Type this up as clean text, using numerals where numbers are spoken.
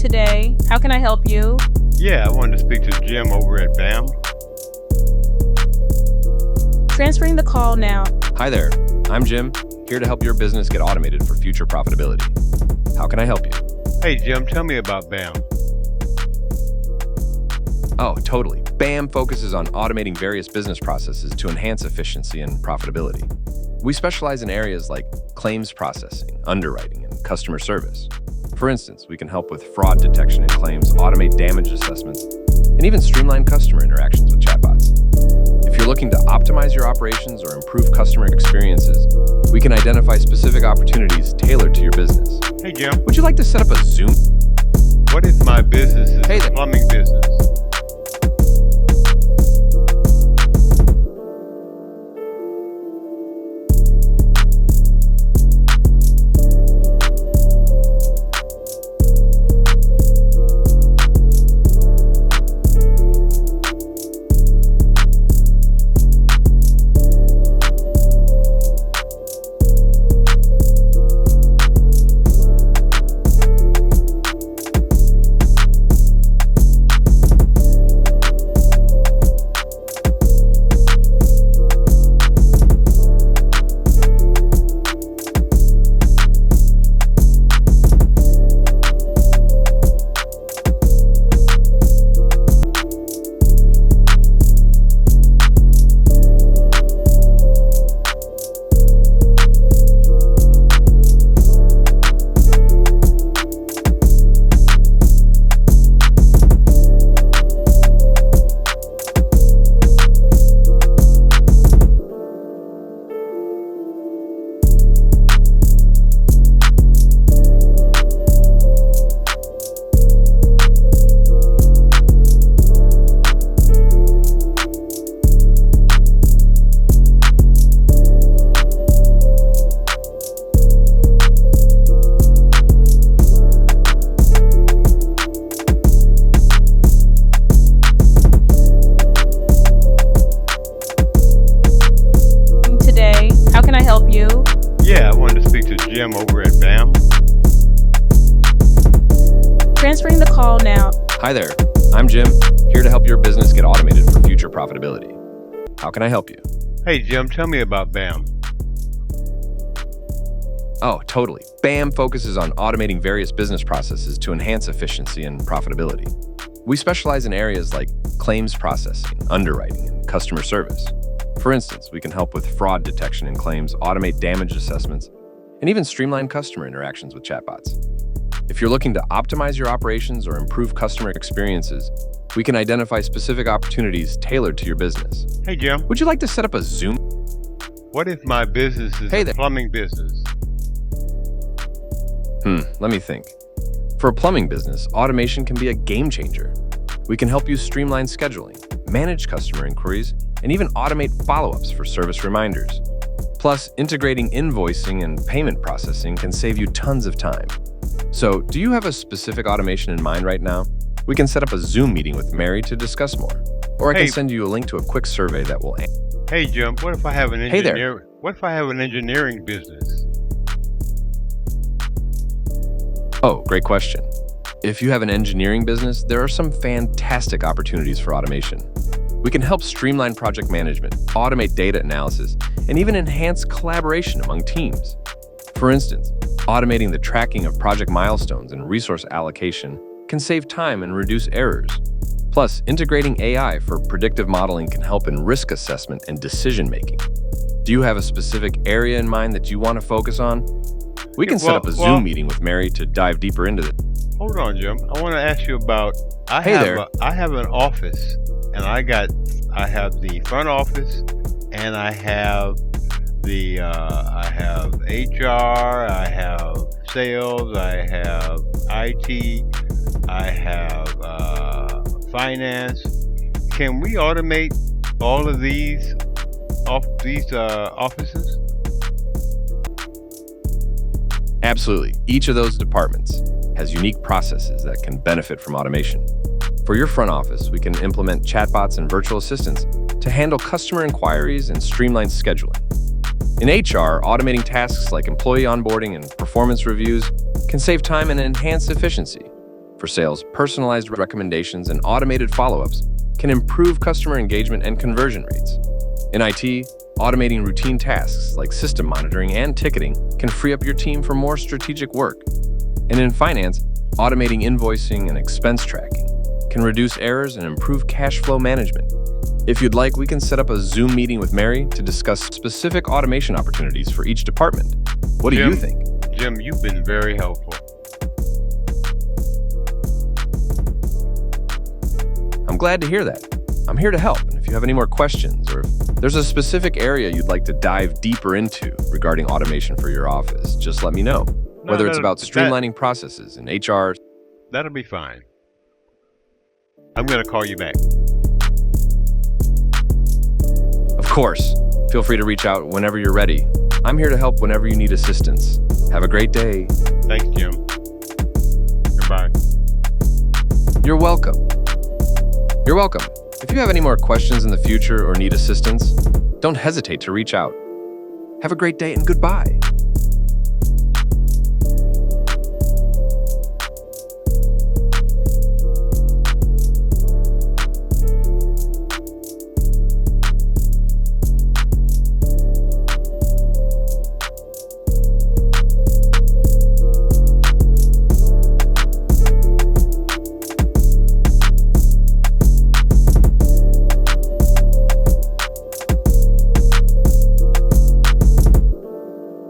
today. How can I help you? Yeah, I wanted to speak to Jim over at BAM. Transferring the call now. Hi there, I'm Jim, here to help your business get automated for future profitability. How can I help you? Hey Jim, tell me about BAM. Oh, totally. BAM focuses on automating various business processes to enhance efficiency and profitability. We specialize in areas like claims processing, underwriting, and customer service. For instance, we can help with fraud detection in claims, automate damage assessments, and even streamline customer interactions with chatbots. If you're looking to optimize your operations or improve customer experiences, we can identify specific opportunities tailored to your business. Hey Jim, Would you like to set up a Zoom? what if my business is Hey a there. plumbing business? Today, how can I help you? Yeah, I wanted to speak to Jim over at BAM. Transferring the call now. Hi there, I'm Jim, here to help your business get automated for future profitability. How can I help you? Hey Jim, tell me about BAM. Oh, totally. BAM focuses on automating various business processes to enhance efficiency and profitability. We specialize in areas like claims processing, underwriting, and customer service. For instance, we can help with fraud detection in claims, automate damage assessments, and even streamline customer interactions with chatbots. If you're looking to optimize your operations or improve customer experiences, we can identify specific opportunities tailored to your business. Hey Jim, Would you like to set up a Zoom? what if my business is Hey a there. plumbing business? Let me think. For a plumbing business, automation can be a game changer. We can help you streamline scheduling, manage customer inquiries, and even automate follow-ups for service reminders. Plus, integrating invoicing and payment processing can save you tons of time. So, do you have a specific automation in mind right now? We can set up a Zoom meeting with Mary to discuss more. Or I Hey. can send you a link to a quick survey that will... Hey Jim, what if I have an Hey there. engineering business? Oh, great question. If you have an engineering business, there are some fantastic opportunities for automation. We can help streamline project management, automate data analysis, and even enhance collaboration among teams. For instance, automating the tracking of project milestones and resource allocation can save time and reduce errors. Plus, integrating AI for predictive modeling can help in risk assessment and decision-making. Do you have a specific area in mind that you want to focus on? We can set up a Zoom meeting with Mary to dive deeper into this. Hold on, Jim. I want to ask you about. Hey there. I have an office, and I have the front office, and I have HR, I have sales, I have IT, I have finance. Can we automate all of these offices? Absolutely. Each of those departments has unique processes that can benefit from automation. For your front office, we can implement chatbots and virtual assistants to handle customer inquiries and streamline scheduling. In HR, automating tasks like employee onboarding and performance reviews can save time and enhance efficiency. For sales, personalized recommendations and automated follow-ups can improve customer engagement and conversion rates. In IT, automating routine tasks like system monitoring and ticketing can free up your team for more strategic work. And in finance, automating invoicing and expense tracking can reduce errors and improve cash flow management. If you'd like, we can set up a Zoom meeting with Mary to discuss specific automation opportunities for each department. What do you think? Jim, you've been very helpful. I'm glad to hear that. I'm here to help, and if you have any more questions or if there's a specific area you'd like to dive deeper into regarding automation for your office, just let me know. Whether it's about streamlining processes in HR. That'll be fine. I'm going to call you back. Of course. Feel free to reach out whenever you're ready. I'm here to help whenever you need assistance. Have a great day. Thanks, Jim. Goodbye. You're welcome. You're welcome. If you have any more questions in the future or need assistance, don't hesitate to reach out. Have a great day and goodbye.